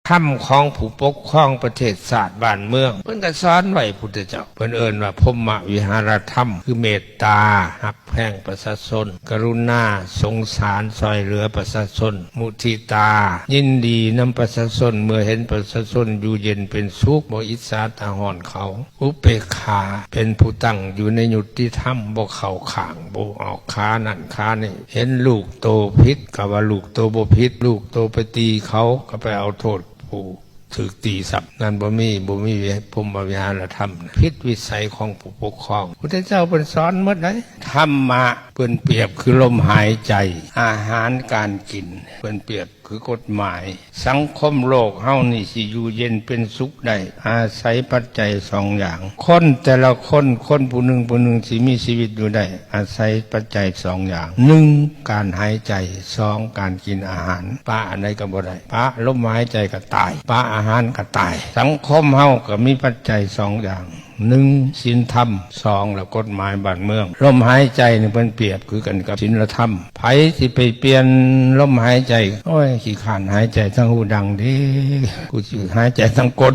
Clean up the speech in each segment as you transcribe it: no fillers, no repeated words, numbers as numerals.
ธรรมของผู้ปกครองประเทศศาสตร์บ้านเมืองเพิ่นก็สอนไว้พุทธเจ้าเพิ่นเอิ้นว่าพรหมวิหารธรรมคือเมตตาหักแพงประชาชนกรุณาสงสารช่วยเหลือประชาชนมุทิตายินดีนำประชาชนเมื่อเห็นประชาชนอยู่เย็นเป็นสุขบ่อิจฉาตาฮ้อนเขาอุเบกขาเป็นผู้ตั้งอยู่ในยุติธรรมบ่เข้าข้างบ่ออกขานั่นขานี่เห็นลูกโตผิดก็ว่าลูกโตบ่ผิดลูกโตไปตีเขาก็ไปเอาโทษถูกตีสับนั่นบ่มีพรหมวิหารธรรมพิษวิสัยของผู้ปกครองพุทธเจ้าเป็นสอนหมดเลยธรรมะเป็นเปรียบคือลมหายใจอาหารการกินเป็นเปรียบคือกฎหมายสังคมโลกเฮานี่สิอยู่เย็นเป็นสุขได้อาศัยปัจจัยสองอย่างคนแต่ละคนผู้หนึ่งสิมีชีวิตอยู่ได้อาศัยปัจจัยสองอย่างหนึ่งการหายใจสองการกินอาหารปลาอะไรก็บ่ได้ปลาลมหายใจก็ตายปลาอาหารก็ตายสังคมเฮาก็มีปัจจัยสองอย่างหนึ่งศีลธรรมสองแล้วกฎหมายบ้านเมืองลมหายใจนี่เป็นเปรียบคือกันกับศีลธรรมไผสิไปเปลี่ยนลมหายใจโอ้ยขี้ข้านหายใจทั้งหูดังดิกูสิหายใจทั้งกด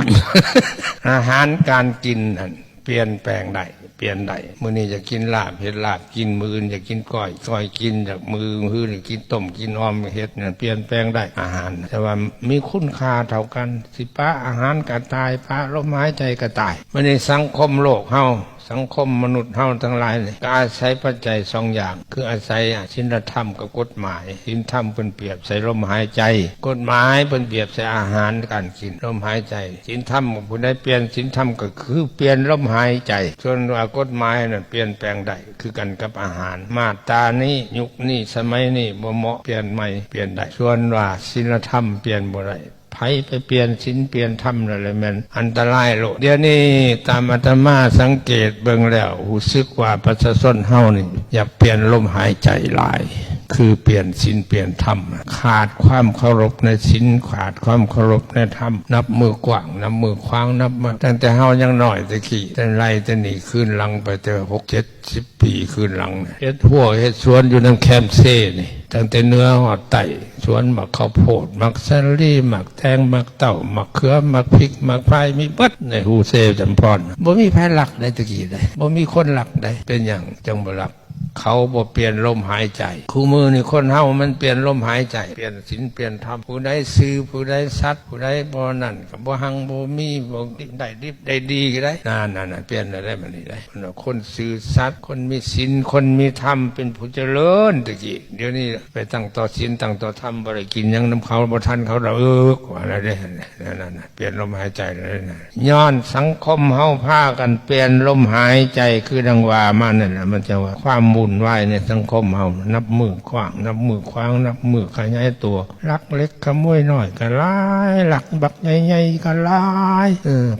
อาหารการกินนั่นเปลี่ยนแปลงได้เปลี่ยนได้มื้อนี้จะกินลาบเฮ็ดลาบกินมื้ออื่นจะกินก้อยกินจากมื้อนี่กินต้มกินอ้อมเฮ็ดนั่นเปลี่ยนแปลงได้อาหารแต่ว่ามีคุณค่าเท่ากันสิปะอาหารก็ตายปะลมหายใจก็ตายมื้อนี้สังคมโลกเฮาสังคมมนุษย์เฮาทั้งหลายนี่ก็อาศัยปัจจัยสองอย่างคืออาศัยศีลธรรมกับกฎหมายศีลธรรมเป็นเปรียบใส่ลมหายใจกฎหมายเป็นเปรียบใส่อาหารการกินลมหายใจศีลธรรมผู้ใดเปลี่ยนศีลธรรมก็คือเปลี่ยนลมหายใจส่วนว่ากฎหมายนั้นเปลี่ยนแปลงได้คือกันกับอาหารมาตรานี้ยุคนี้สมัยนี้บ่เหมาะเปลี่ยนใหม่เปลี่ยนได้ส่วนว่าศีลธรรมเปลี่ยนบ่ได้ไผไปเปลี่ยนศีลเปลี่ยนธรรมอะไรมันอันตรายโลดเดี๋ยวนี้ตามอาตมาสังเกตเบิ่งแล้วรู้สึกว่าประชาชนเฮานี่อยากเปลี่ยนลมหายใจหลายคือเปลี่ยนศีลเปลี่ยนธรรมขาดความเคารพในศีลขาดความเคารพในธรรมนับมือกว้างนับมือขวางนับมาตั้งแต่เฮายังน้อยตะกี้แต่ไล่แต่นี่คืนหลังไปแต่6-70 ปีคืนหลังเฮ็ดหัวเฮ็ดสวนอยู่นำแคมป์เซ่นี่ตั้งแต่เนื้อหอดไต่สวนหมักข้าวโพดหมักสาลี่หมักแตงหมักเต่าหมักเขือหมักพริกหมักไฟมีเบิดในฮูเซจำพรบ่มีไผหลักได้ตะกี้ได้บ่มีคนหลักได้เป็นหยังจังบ่หลักเขาบ่เปลี่ยนลมหายใจคู่มือนี่คนเฮามันเปลี่ยนลมหายใจเปลี่ยนศีลเปลี่ยนธรรมผู้ใดซื่อผู้ใดสัตย์ผู้ใดบ่นั่นก็บ่หังบ่มีบ่ได้ดิบได้ดีก็ได้นั่นเปลี่ยนได้บัดนี้ได้คนซื่อสัตย์คนมีศีลคนมีธรรมเป็นผู้เจริญตะกี้เดี๋ยวนี้ไปตั้งต่อศีลตั้งต่อธรรมบ่ได้กินหยังนำเขาบ่ทันเขาดอกว่าอะไรได้นั่นเปลี่ยนลมหายใจได้นะย้อนสังคมเฮาพากันเปลี่ยนลมหายใจคือดังว่ามานั่นน่ะมันจะว่าความวุ่นวายในสังคมเฮานับมือกว้างนับมือขวางนับมือขยายตัวลักเล็กขโมยน้อยก็หลายหลักบักใหญ่ๆก็หลาย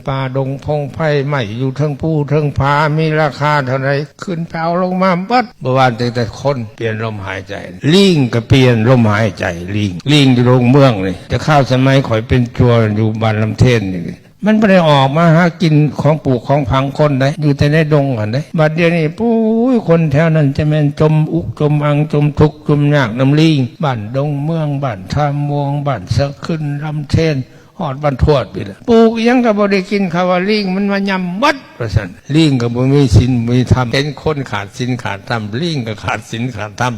ป่าดงพงไผ่ใหม่อยู่เทิงภูเทิงผามีราคาเท่าไรขึ้นไปเอาลงมาบัดบ่ว่าแต่คนเปลี่ยนลมหายใจลิงก็เปลี่ยนลมหายใจลิงอยู่โรงเมืองนี่จะเข้าสมัยข่อยเป็นจัวอยู่บ้านลำเทนนี่มันไม่ได้ออกมาหากินของปลูกของพังคนได้อยู่แต่ในดงกันได้บัดเดี๋ยวนี้ปุ้ยคนแถวนั้นจะแม่นจมอุกจมอังจมทุกข์จมยากน้ำลิงบ้านดงเมืองบ้านท่ามวงบ้านสะขึ้นลำเทนหอดบ้านทวดไปละปลูกยังก็บ่ได้กินข้าวลิงมันมายำวัดประสันลิงก็บ่มีศีลมีธรรมเป็นคนขาดศีลขาดธรรมลิงก็ขาดศีลขาดธรรม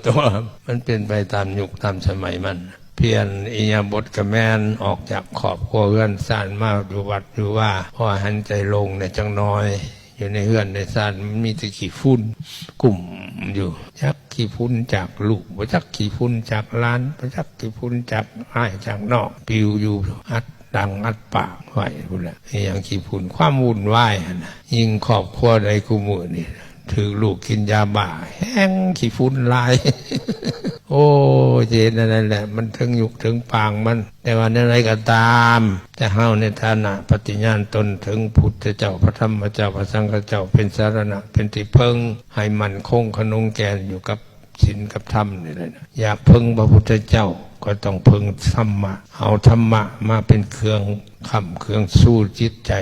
ตัวมันเป็นไปตามยุคตามสมัยมันเพียรอิยาบทกระแมนออกจากขอบครัวเฮือนซ่านมาดูวัดดูว่าพอหันใจลงในจังน้อยอยู่ในเฮือนในซ่านมีแต่ขี้ฝุ่นกลุ่มอยู่จักขี้ฝุ่นจากลูกบ่จักขี้ฝุ่นจากหลานบ่จักขี้ฝุ่นจากอ้ายจากนอกปิวอยู่อัดดังอัดปากไว้พุ่นน่ะอย่างขี้ฝุ่นความวุ่นวายน่ะยิ่งครอบครัวใดกูมื้อนี่ถือลูกกินยาบ้าแห้งขี้ฝุ่นลาย โอ้เจนั่นแหละมันถึงยุคถึงปางมันแต่ว่าในอะไรก็ตามจะเฮาในฐานะปฏิญาณตนถึงพุทธเจ้าพระธรรมเจ้าพระสังฆเจ้าเป็นสารณะเป็นที่พึ่งให้มันคงขนงแกนอยู่กับศีลกับธรรมนี่แหละอยากพึ่งพระพุทธเจ้าก็ต้องพึ่งธรรมะเอาธรรมะมาเป็นเครื่องค้ำเครื่องสู้จิตใจ